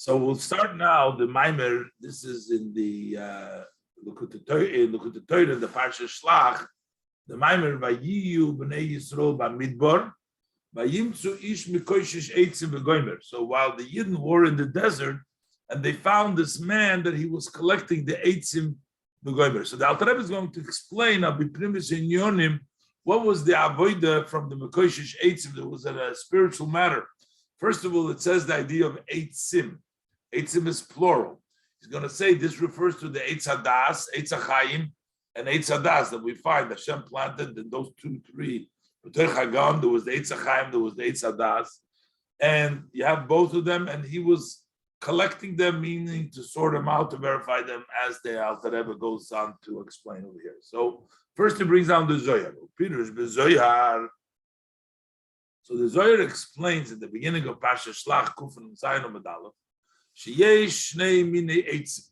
So we'll start now the Maimer. This is in the Lňikutei Torah, the Parsha Shelach. The Maimer Vayiyu b'nei Yisrael b'midbar, Viמצאו מקושש עצים וגויmer. So while the Yidden were in the desert, and they found this man that he was collecting the עצים וגויmer. So the Alter Rebbe is going to explain Abiprimis in Yonim what was the avodah from the מקושש עצים. There was a spiritual matter. First of all, it says the idea of עצים. עצim is plural. He's going to say this refers to the Eitz Hadas, Eitz HaChaim, and Eitz Hadas that we find Hashem planted in those three. There was the Eitz HaChaim, there was the Eitz Hadas, and you have both of them, and he was collecting them, meaning to sort them out, to verify them, as the Alter Rebbe goes on to explain over here. So first he brings down the Zohar. So the Zohar explains at the beginning of Parsha Shelach, Kufan Zayin Medalef,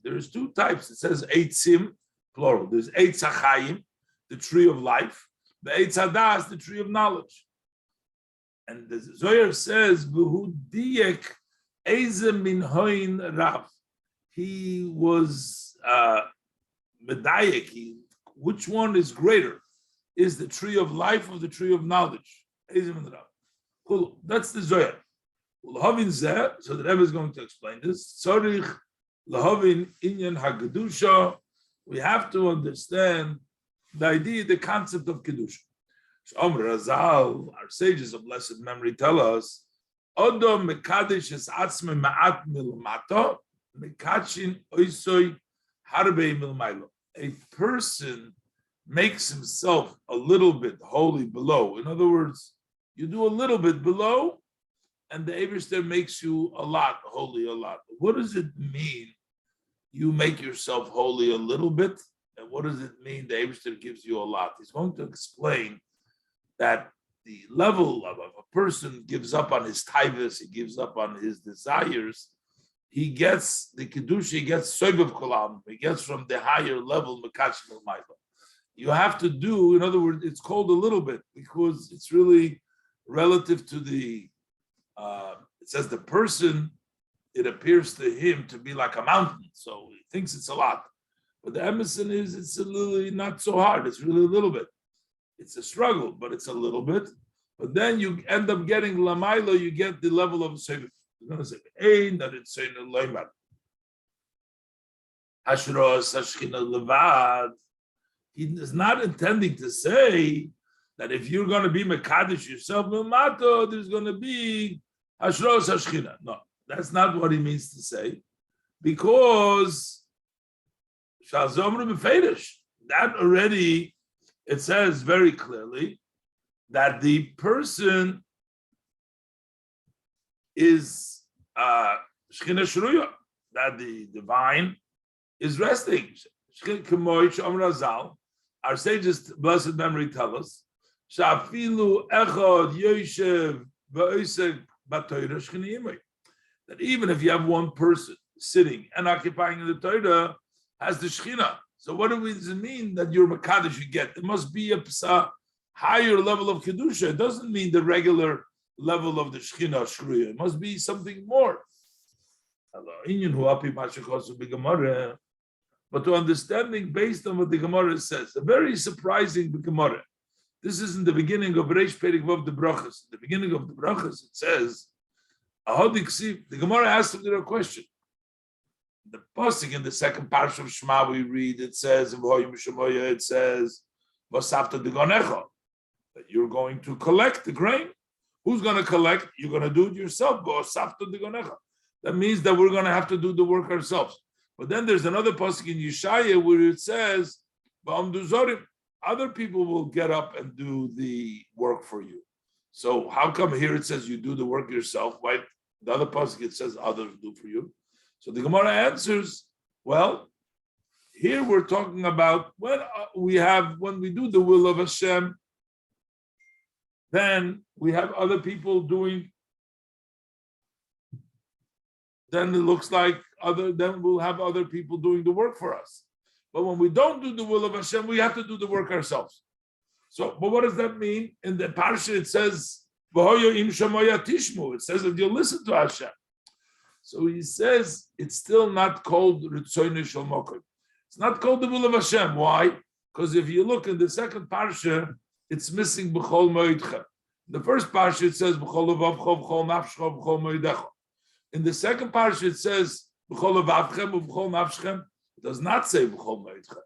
there's two types. It says Eitzim, plural. There's Eitz HaChaim, the tree of life, the Eitz Hadas, the tree of knowledge. And the Zohar says, V'hu diyek eze min hoin rav. He was medayek. Which one is greater? Is the tree of life or the tree of knowledge? Eze min rav. Cool. That's the Zohar. So the Rebbe is going to explain this. We have to understand the idea, the concept of Kedusha. Our sages of blessed memory tell us, a person makes himself a little bit holy below. In other words, you do a little bit below, and the Eibishter makes you a lot, holy a lot. What does it mean you make yourself holy a little bit? And what does it mean the Eibishter gives you a lot? He's going to explain that the level of a person gives up on his taivas, he gives up on his desires, he gets the Kedusha, he gets Soibav Kolam, he gets from the higher level, Mekachim L'mayla. You have to do, in other words, it's called a little bit because it's really relative to the it says the person, it appears to him to be like a mountain, so he thinks it's a lot. But the emerson is it's a little not so hard, it's really a little bit. It's a struggle, but it's a little bit. But then you end up getting Lamailo, you get the level of Sefer. You're going to say, Ein that it's saying Loimar. Hashros Hashchina Levad. He is not intending to say that if you're going to be Mekadosh yourself, Milmato, there's going to be Hashros Hashchina. No, that's not what he means to say. Because Shazomru Befedish, that already, it says very clearly that the person is Shechina Shruya, that the divine is resting. Our sages, blessed memory, tell us, that even if you have one person sitting and occupying the Torah, has the Shechina. So what does it mean that you're Mekadosh you get? It must be a higher level of Kedusha. It doesn't mean the regular level of the Shechina Shruya. It must be something more. But to understanding based on what the Gemara says, a very surprising Gemara. This is in the beginning of Reish Perek Vav the Brachas. The beginning of the Brachas, it says, the Gemara asks him a question. The pasuk in the second parsha of Shema we read, it says, it says, that you're going to collect the grain. Who's going to collect? You're going to do it yourself. That means that we're going to have to do the work ourselves. But then there's another pasuk in Yeshaya where it says, other people will get up and do the work for you. So how come here it says you do the work yourself? Why the other pasuk it says others do for you? So the Gemara answers, well, here we're talking about when we do the will of Hashem, then we have other people doing, then it looks like then we'll have other people doing the work for us. But when we don't do the will of Hashem, we have to do the work ourselves. So, but what does that mean? In the parsha it says, it says that you listen to Hashem. So he says it's still not called Ritzoyne Shel Mokim. It's not called the will of Hashem. Why? Because if you look in the second parsha, it's missing B'chol Moedcha. The first parsha it says B'chol Levavcho, B'chol Nafshecho, B'chol Moedecho. In the second parsha it says B'chol Levavchem, B'chol Nafshechem. It does not say B'chol Moedcha.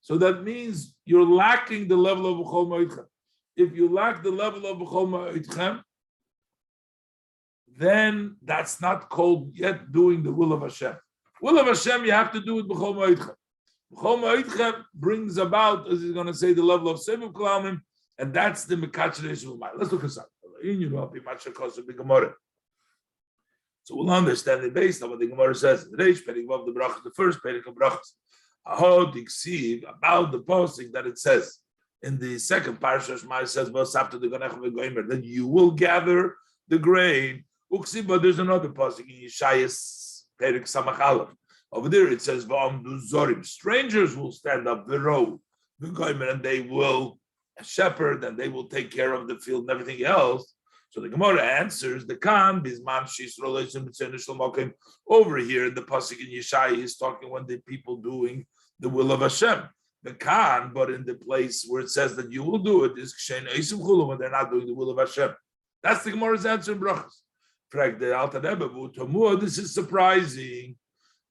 So that means you're lacking the level of B'chol Moedcha. If you lack the level of B'chol Moedchem, then that's not called yet doing the will of Hashem. Will of Hashem, you have to do it B'chol Moedchem. B'chol Moedchem brings about, as he's going to say, the level of Seviv Kalamim, and that's the Mekachresh of Let's look at that. So we'll understand it based on what the Gemara says. The Reish Perek of the Brachas, the first Perek of Brachas. How to see about the posting that it says in the second parsha. Shema says, "Then you will gather the grain." But there's another posting in Yeshayas Perek Samach Aleph. Over there it says, "V'amdu zorim." Strangers will stand up the road, and they will shepherd, and they will take care of the field and everything else. So the Gemara answers, the Khan, Bisman Shisro over here in the Pasuk in Yeshaya, he's talking when the people doing the will of Hashem. The Khan, but in the place where it says that you will do it, is when they're not doing the will of Hashem. That's the Gemara's answer in Brachas. This is surprising.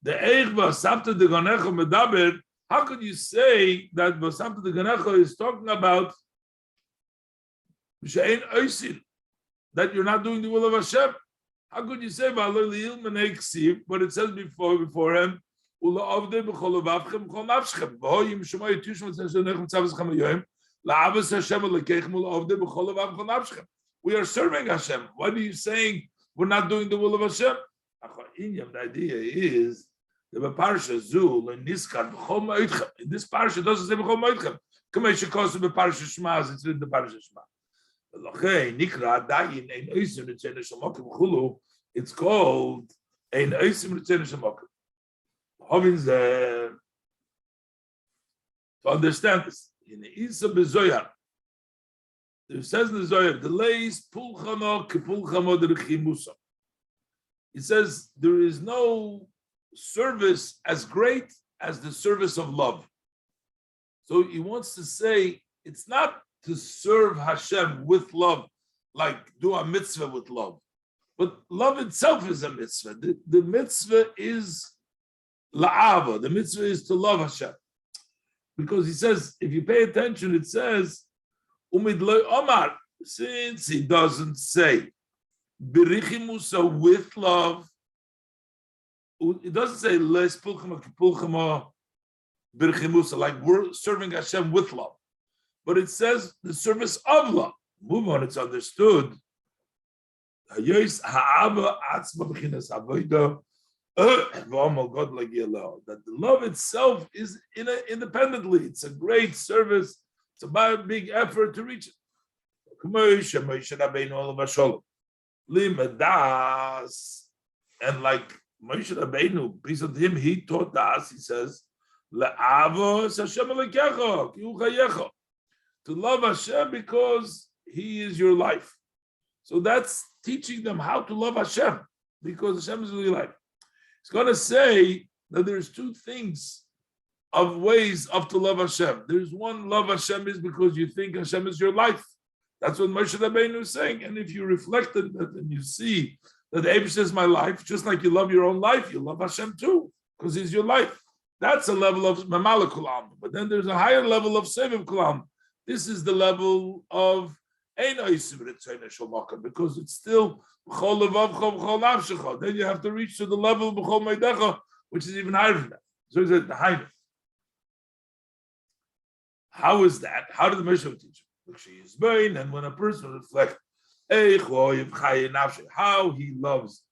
The Eichva Sabta de Ganecha Medaber, how could you say that Sabta de Ganecha is talking about that you're not doing the will of Hashem? How could you say but it says beforehand, we are serving Hashem. What are you saying? We're not doing the will of Hashem. The idea is the parsha Zul and Niskar. In this parsha it doesn't say b'chol moedchem. Kamei shekos b'parsha Shema. It's in the parsha Shema. It's called ein oisim ritzono shel mokim. To understand this, in the Isa bezoyar, it says in the Zohar, the leis pulchano kepulchamo derchimusa. It says there is no service as great as the service of love. So he wants to say it's not to serve Hashem with love, like do a mitzvah with love. But love itself is a mitzvah. The mitzvah is la'ava. The mitzvah is to love Hashem. Because he says, if you pay attention, it says, umid lo omar, since he doesn't say, birichimusa with love, it doesn't say, les pulchama kipulchama birichimusa, like we're serving Hashem with love. But it says the service of love. Move on, it's understood. That the love itself is independently. It's a great service. It's about a big effort to reach it. And like Moshe Rabbeinu, peace of him, he taught us, he says, to love Hashem because He is your life. So that's teaching them how to love Hashem because Hashem is your life. It's going to say that there's two things of ways of to love Hashem. There's one, love Hashem is because you think Hashem is your life. That's what Moshe Rabbeinu is saying. And if you reflect on that and you see that Eibush is my life, just like you love your own life, you love Hashem too because He's your life. That's a level of Mamala Kulam. But then there's a higher level of Seviv Kulam. This is the level of Ein Oisim Ritzono Shel Mokim because it's still B'chol Levavcho B'chol Nafshecho. Then you have to reach to the level of B'chol Moedecho, which is even higher than that. So it's the higher. How is that? How did the Mishnah teach it? And when a person reflects how he loves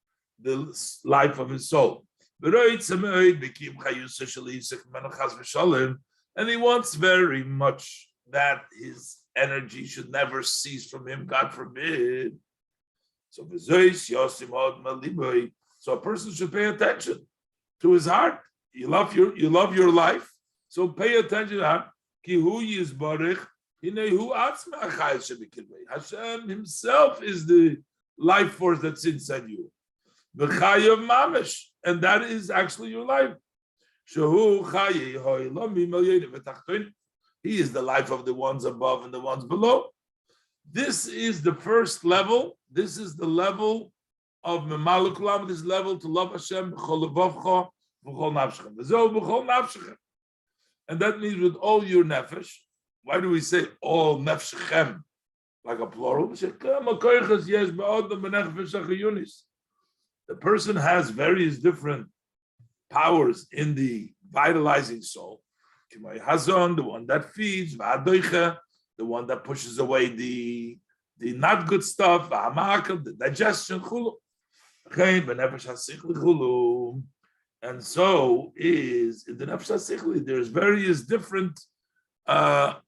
the life of his soul. And he wants very much that his energy should never cease from him, God forbid. So a person should pay attention to his heart. You love your life, so pay attention to that. Hashem Himself is the life force that's inside you. V'chayav mamish, and that is actually your life. Shehu chayi ho'olam v'malyenim v'tachtonim. He is the life of the ones above and the ones below. This is the first level. This is the level of Memalek Olam. This level to love Hashem b'chol levavcha v'chol nafshechem. V'zeh b'chol nafshechem. And that means with all your nefesh. Why do we say all nefshechem like a plural? The person has various different powers in the vitalizing soul. Hazon, the one that feeds, the one that pushes away the not good stuff, the digestion, and so is in the nefesh hasichli. There's various different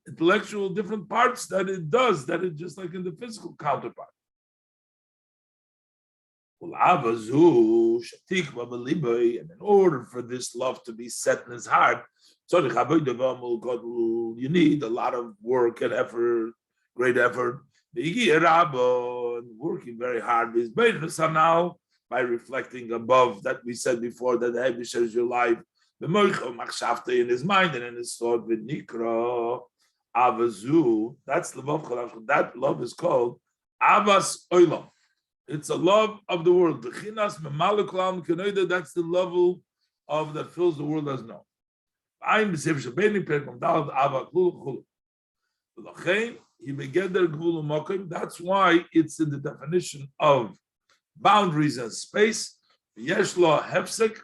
intellectual different parts that it does, that is just like in the physical counterpart. And in order for this love to be set in his heart, you need a lot of work and effort, great effort. Working very hard is now by reflecting above that we said before that the Eibush is your life. The moicho in his mind and in his thought with nikra avazu. That's the love. That love is called avas oilam. It's a love of the world. That's the level of that fills the world as known. That's why it's in the definition of boundaries and space. Yeshla hefsek,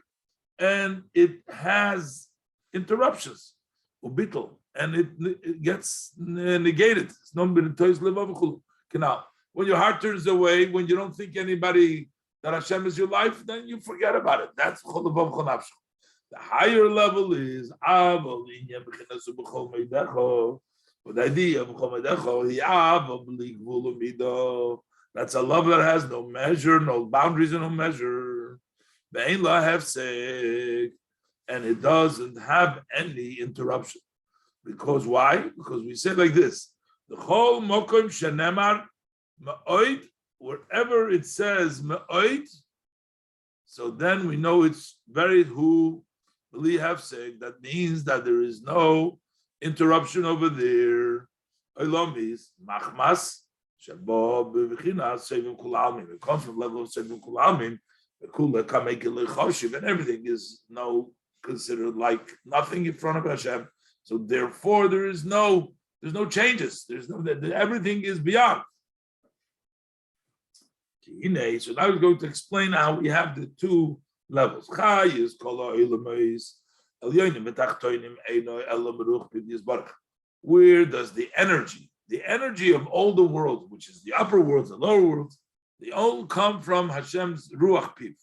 and it has interruptions, and it gets negated. Now, when your heart turns away, when you don't think anybody that Hashem is your life, then you forget about it. That's the higher level is with the idea of that's a love that has no measure, no boundaries, and no measure. And it doesn't have any interruption. Because why? Because we say like this: the whole mokom shenemar ma'oid, wherever it says ma'oid, so then we know it's very who beli hefsek. That means that there is no interruption over there. Olam is machmas shabo bevichinas sevim kulalmin. It comes from the level of sevim kulalmin. The kula can make it lechoshiv, and everything is considered like nothing in front of Hashem. So therefore, there's no changes. Everything is beyond. So now we're going to explain how we have the two levels. Where does the energy of all the world, which is the upper worlds, the lower worlds, they all come from Hashem's ruach piv,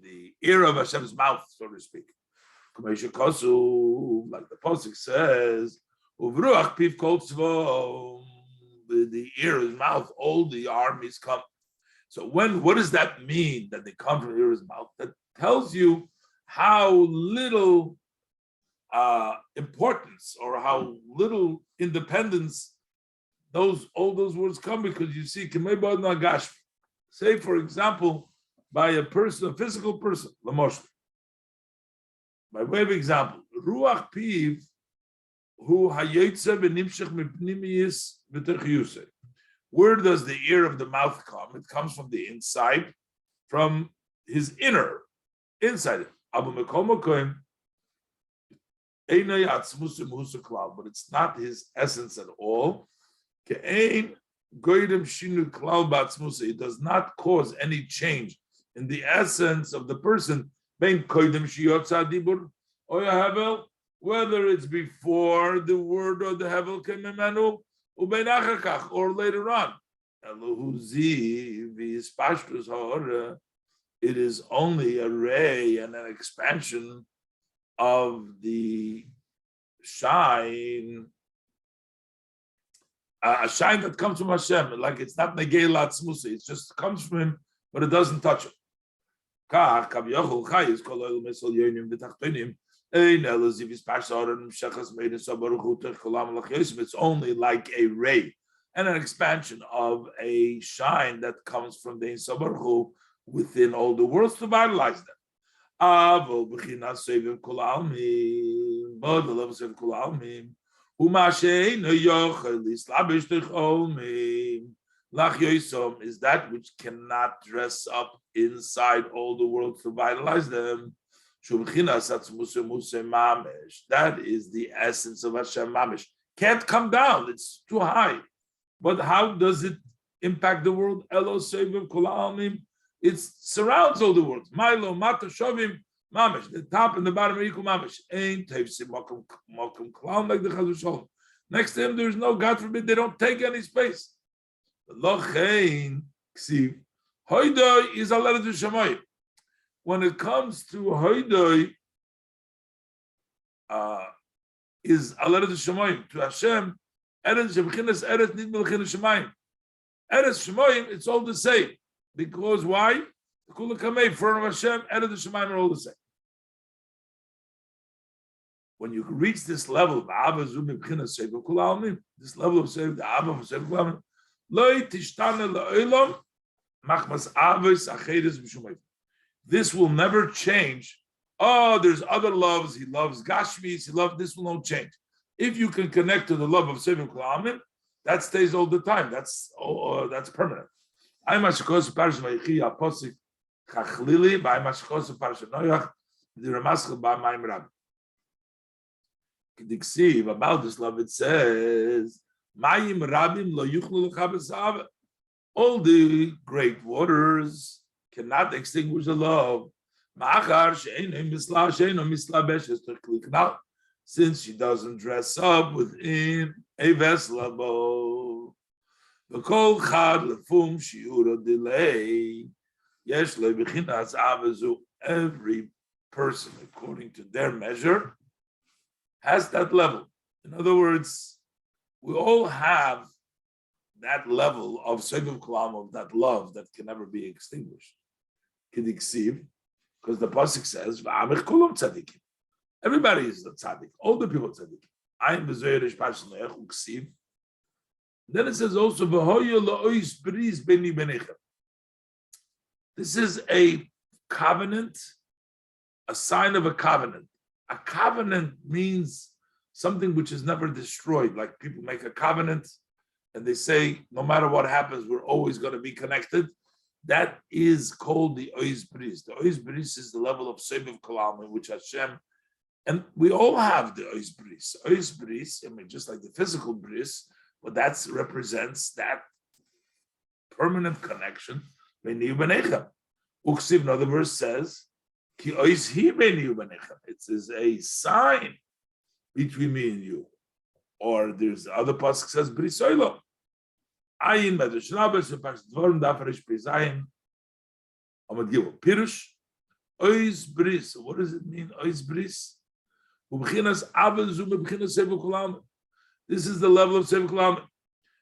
the ear of Hashem's mouth, so to speak. Like the pasuk says, "Uvruach piv kol tzvo," the ear, his mouth, all the armies come. So what does that mean that they come from the ear of his mouth? That tells you how little importance or how little independence all those words come, because you see, say, for example, by a person, a physical person, by way of example, ruach piv hu hayotze v'nimshech mipnimiyis v'terchiyusei. Where does the ear of the mouth come? It comes from the inside, from his inside it. But it's not his essence at all. It does not cause any change in the essence of the person, whether it's before the word or the hevel came imenu, or later on. It is only a ray and an expansion of the shine, a shine that comes from Hashem. Like it's not negei latzmusi, it just comes from him, but it doesn't touch him. It's only like a ray and an expansion of a shine that comes from the Ein Sof Baruch Hu within all the worlds to vitalize them. But the love of Sev Kol Almim, is that which cannot dress up inside all the worlds to vitalize them. That is the essence of Hashem Mamish. Can't come down, it's too high. But how does it impact the world? It surrounds all the worlds. Milo, Mata, Shovim, Mamish. The top and the bottom are equal Mamish. Ain't Tevsim, Mokum, Clown like the Chazal Shalom. Next to him, there's no, God forbid, they don't take any space. Lochein, Ksiv. Hoidoi is a letter to Shemayim. When it comes to Hoidoi, is a letter to Shemayim, to Hashem, Eretz Shemchinas, Eretz Nidmel Chinas Shemayim. Eretz Shemayim, it's all the same. Because why? The Kula Kamei, for Hashem, Eretz Shemayim are all the same. When you reach this level of Ava Zubim Chinas Sev Kol Almim, this level of Sev, the Ava of Sev Kol Almim, Loi Tishtana Le'olam, Machmas Avis Achedes B'Shumayim. This will never change. Oh, there's other loves. He loves Gashmis. He loves this. Will not change. If you can connect to the love of Sev Kol Almim, that stays all the time. That's permanent. I'm Ashkos Parsh Vayichi Aposik Chachlili by Mashkos Parsh Noach the Ramaschal by Maim Rabbi. K'diksiv about this love it says Mayim Rabim Lo Yuchlu L'Chabes. All the great waters cannot extinguish the love. Since she doesn't dress up within a vessel above. The kol chad lefum shiura delay. Yesh lebichinas avezu. Every person, according to their measure, has that level. In other words, we all have that level of Seviv Kalam, of that love that can never be extinguished. Kidiksiv, because the pasuk says, "Va'amich kolom tzadikim." Everybody is the tzaddik. All the people are tzaddik. Ayin b'zoyerish pasuk noach uksiv. Then it says also, "V'hoyo la'ois bris beni benechem." This is a covenant, a sign of a covenant. A covenant means something which is never destroyed. Like people make a covenant and they say, no matter what happens, we're always going to be connected. That is called the Ois Bris. The Ois Bris is the level of Seviv Kalam in which Hashem, and we all have the Ois Bris. Ois Bris, I mean, just like the physical Bris, but that represents that permanent connection. Uksiv, another verse says, Ki Ois Hi Beini Ubenechem. It is a sign between me and you. Or there's the other pasuk says, Bris Oilom. Ayin Medrash Rabbis, Parshat Dvarim, Dafarish Prizayin, Amad Gimel. Pirush, Ois Bris. What does it mean, Ois Bris? Ubchinas Avezu Ubchinas Sevu Kulam. This is the level of Sevu Kulam.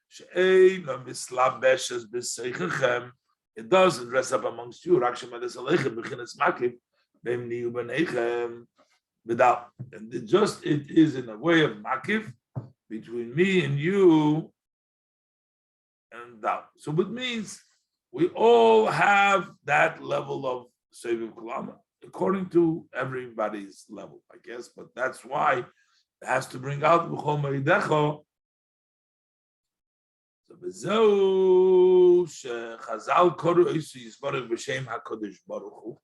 She'eina mislabeshes b'seichechem. It doesn't dress up amongst you. Rak shemedes aleichem b'chinas makiv b'emni u'b'neichem. Without, and it is in a way of makiv between me and you. And that. So it means we all have that level of Seviv Kulama according to everybody's level, I guess. But that's why it has to bring out B'chol Meidecho. So B'zeu sheChazal Koru Eisu Yisbarach B'Shem HaKadosh Baruch Hu.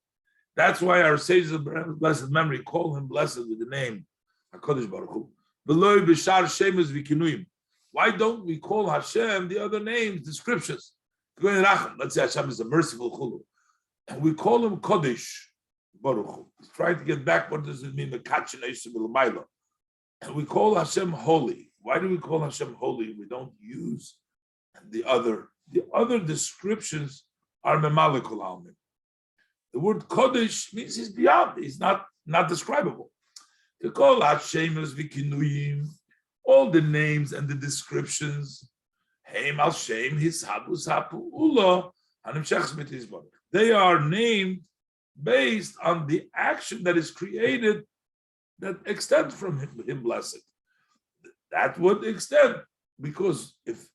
That's why our sages of blessed memory call him blessed with the name HaKadosh Baruch Hu. V'loi b'shar shemus v'kinuyim. Why don't we call Hashem the other names, descriptions? Let's say Hashem is a merciful chulu. And we call him Kodesh Baruch Hu. He's trying to get back, what does it mean? And we call Hashem holy. Why do we call Hashem holy? We don't use the other. The other descriptions are Memalikul Almin. The word Kodesh means he's beyond. He's not describable. To call Hashem as Vikinuyim, all the names and the descriptions, Heim al Shem, his Habu Sapu Ula, Hanim Shechs mit Hizbon. They are named based on the action that is created that extends from him blessed. That would extend, because if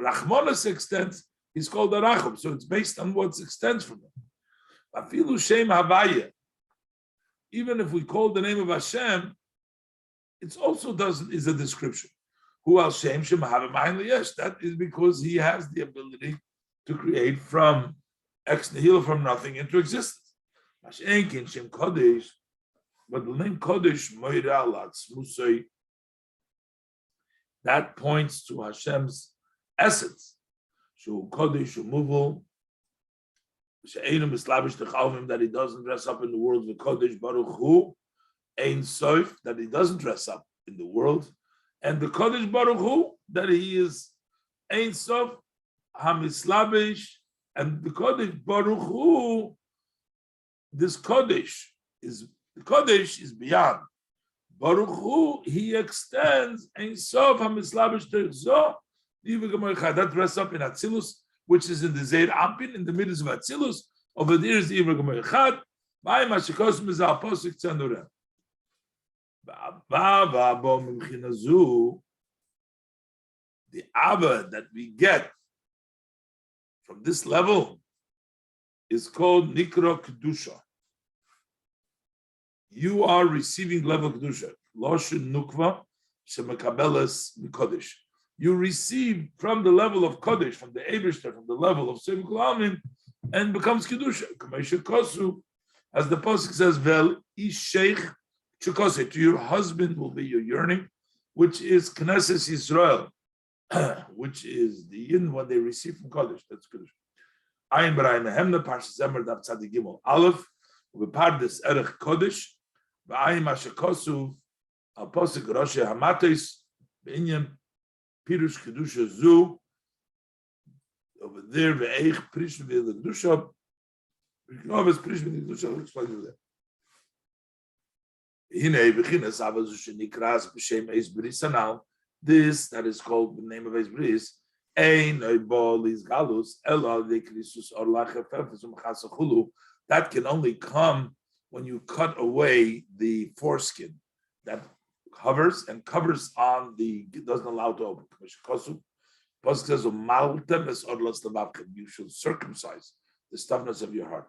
Rachmanis extends, he's called a Rachum. So it's based on what extends from him. Afilu Shem Havaya. Even if we call the name of Hashem, it also is a description. Who al Shem Shem Havamayin Yesh. That is because he has the ability to create from ex nihilo, from nothing, into existence. Mashenkin Shem Kodesh, but the name Kodesh Moira Latzmusay, that points to Hashem's essence. Shu Kodesh Umuval, that he doesn't dress up in the world. The Kodesh Baruch Hu, Ein Sof, that he doesn't dress up in the world, and the Kodesh Baruch Hu, that he is Ein Sof Hamislabish, and the Kodesh Baruch Hu. This Kodesh is beyond. Baruch Hu, he extends Ein Sof Hamislabish Terzo. That dress up in Atzilus, which is in the Zeir Ampin, in the middle of Atzilus. Over there is the Ivra Gemor Echad. By Mashikosim is our Posik Tzanurah. The Abba that we get from this level is called Nikro Kedusha. You are receiving level Kedusha. Loshin Nukva Shemekabeles Mikodesh. You receive from the level of Kodesh, from the Eibishter, from the level of Sevukul Almin, and becomes Kedusha. Kamesha Kosu, as the Pasuk says, Vel Isheich Chukose, to your husband will be your yearning, which is Knesset Yisrael, which is the yin what they receive from Kodesh. That's Kedusha. Ayin B'rayim Hemna, Parshas Zemer, Dav Tzadik Gimel Aleph, Ubepardes Erech Kodesh, V'ayin Masha Kosu, Al Pasuk Rosh Hamates, B'inyan, Pirush Kedusha Zu, over there, Ve'eich Prishn V'el Kedusha, V'knoves Prishn V'el Kedusha, I'll explain you that. Hinei B'chinas Avazu Shenikras B'Shem Eis Bris Anal, this that is called the name of Eis Bris, Ein Oibol Is Galus, Ela Dekrisus Orlach Efefes Umchas Chulu, that can only come when you cut away the foreskin that covers on the, doesn't allow to open. Pasuk says, you should circumcise the stubbornness of your heart.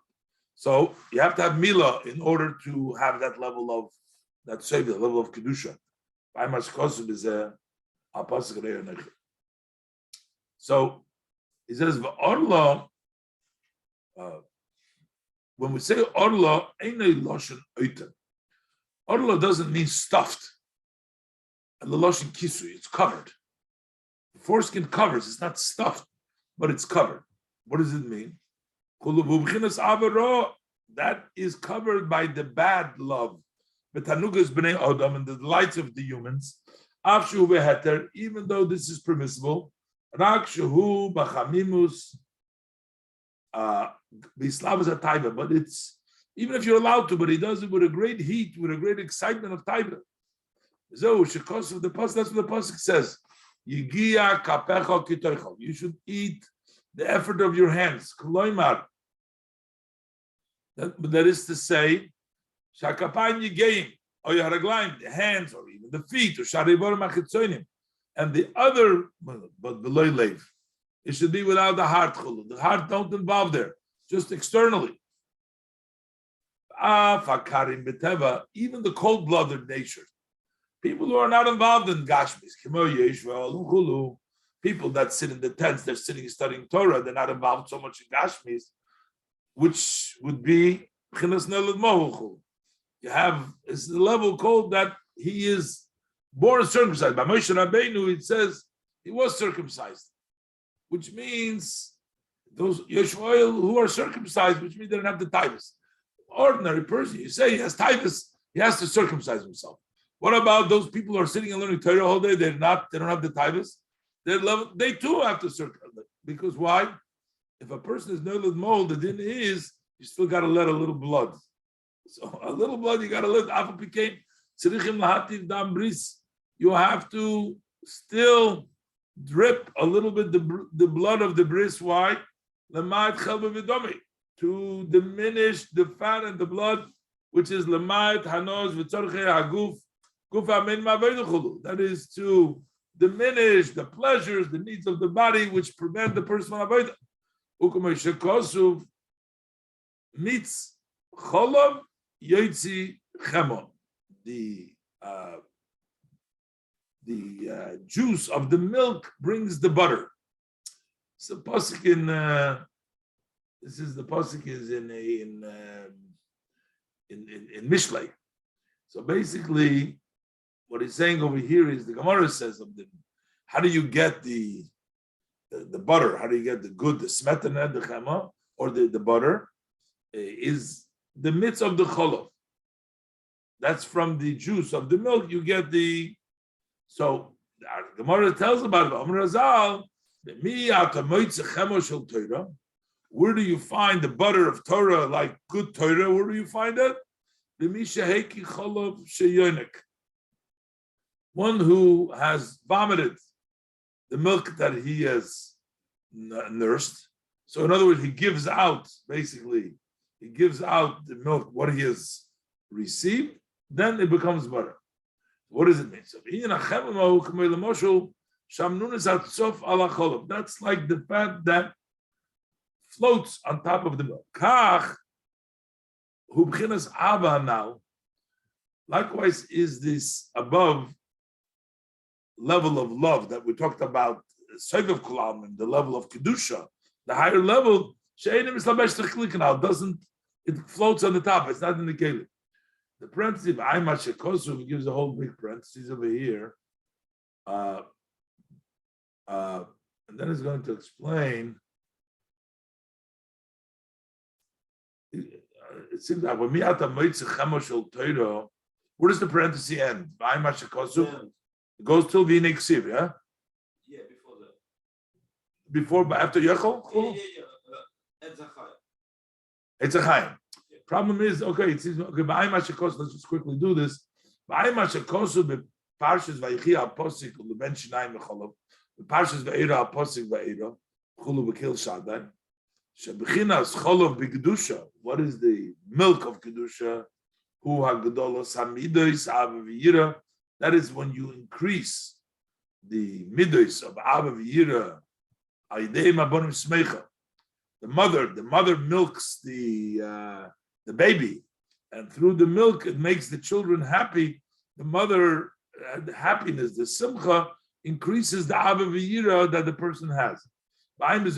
So you have to have milah in order to have that level of that savior, level of kedusha. So he says, when we say orla, orla doesn't mean stuffed. And the loshin kisui, it's covered. The foreskin covers, it's not stuffed, but it's covered. What does it mean? That is covered by the bad love. Betanugas b'nei Adam, and the delights of the humans. Even though this is permissible, but it's, even if you're allowed to, but he does it with a great heat, with a great excitement of taiva. So, that's what the pasuk says. You should eat the effort of your hands. That is to say, the hands, or even the feet, and the other, but below lev. It should be without the heart. The heart don't involve there, just externally. Even the cold-blooded nature. People who are not involved in Gashmis, people that sit in the tents, they're sitting studying Torah, they're not involved so much in Gashmis, which would be you have, it's the level called that he is born circumcised. By Moshe Rabbeinu, it says he was circumcised, which means those Yeshua who are circumcised, which means they don't have the typhus. Ordinary person, you say he has typhus, he has to circumcise himself. What about those people who are sitting and learning Torah all day? They don't have the typhus. They too have to circumcise. Because why? If a person is nolad mold, the din is you still got to let a little blood. So a little blood you got to let. You have to still drip a little bit the blood of the bris. Why? To diminish the fat and the blood, which is lemayt hanos v'tzorchei haguf. That is to diminish the pleasures, the needs of the body, which prevent the person from avodah. Ukamay shekosuv mitz cholov yotzi chemo. The juice of the milk brings the butter. So pasuk in this is the pasuk is in Mishlei. So basically, what he's saying over here is the Gemara says of the how do you get the butter? How do you get the smetana, the chema, or the butter? Is the mitz of the cholov. That's from the juice of the milk. You get the. So the Gemara tells about it. Amar Razal, where do you find the butter of Torah, like good Torah? Where do you find it? One who has vomited the milk that he has nursed. So in other words, he gives out the milk, what he has received, then it becomes butter. What does it mean? So that's like the fat that floats on top of the milk. Now, likewise is this above level of love that we talked about, the level of kedusha, the higher level, it floats on the top, it's not in the kelim. The parenthesis, he gives a whole big parenthesis over here. And then he's going to explain. It seems that when where does the parenthesis end? It goes till the Niksiv, yeah? Yeah, before that. Before, after Yechol? It's a Chaim. Problem is, okay, it seems, okay, let's just quickly do this. The Parshas Vayichi Aposik, the Ben Shinayim Mecholov, the Parshas Ve'era Aposik Ve'era, Chulu Bekil Shaddai, Shebechinas Cholov B'Kedusha, what is the milk of Kedusha? Hu HaGedolos HaMidois Ava V'Yira, that is when you increase the midois of Ava V'Yira, Aidei Mabonim Smecha. The mother milks the baby, and through the milk it makes the children happy. The mother happiness, the simcha, increases the Ava V'Yira that the person has. Over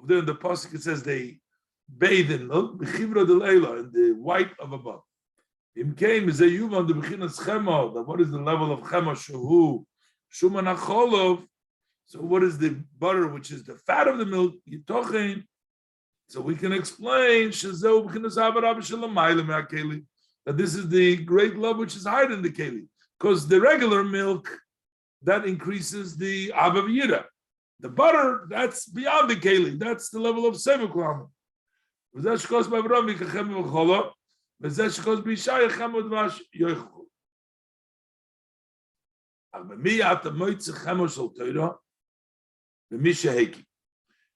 there in the pasuk it says they bathe in milk, in the white of above. What is the level of chema? Shehu shuman acholov. So what is the butter, which is the fat of the milk? Yitochen. So we can explain that this is the great love which is higher than the keli, because the regular milk that increases the Ava V'Yira. The butter, that's beyond the keli. That's the level of seviklam.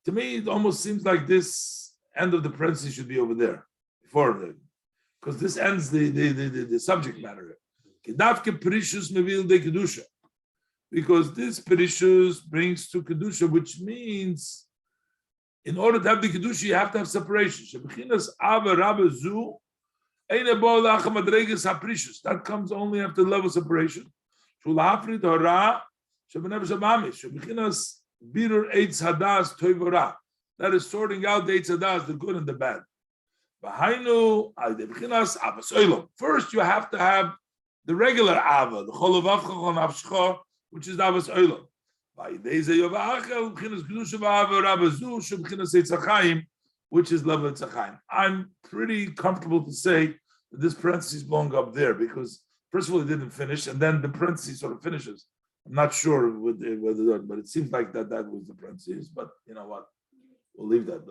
To me, it almost seems like this end of the parenthesis should be over there, because this ends the subject matter. Because this perishus brings to kedusha, which means in order to have the kedusha, you have to have separation. That comes only after the level of separation. That is sorting out the eitz hadas, the good and the bad. First, you have to have the regular ava, the cholav avchachon avshcha, which is avas olam. Which is level tzachayim. I'm pretty comfortable to say that this parenthesis belongs up there, because first of all it didn't finish, and then the parenthesis sort of finishes. I'm not sure whether, but it seems like that was the parenthesis. But you know what? We'll leave that.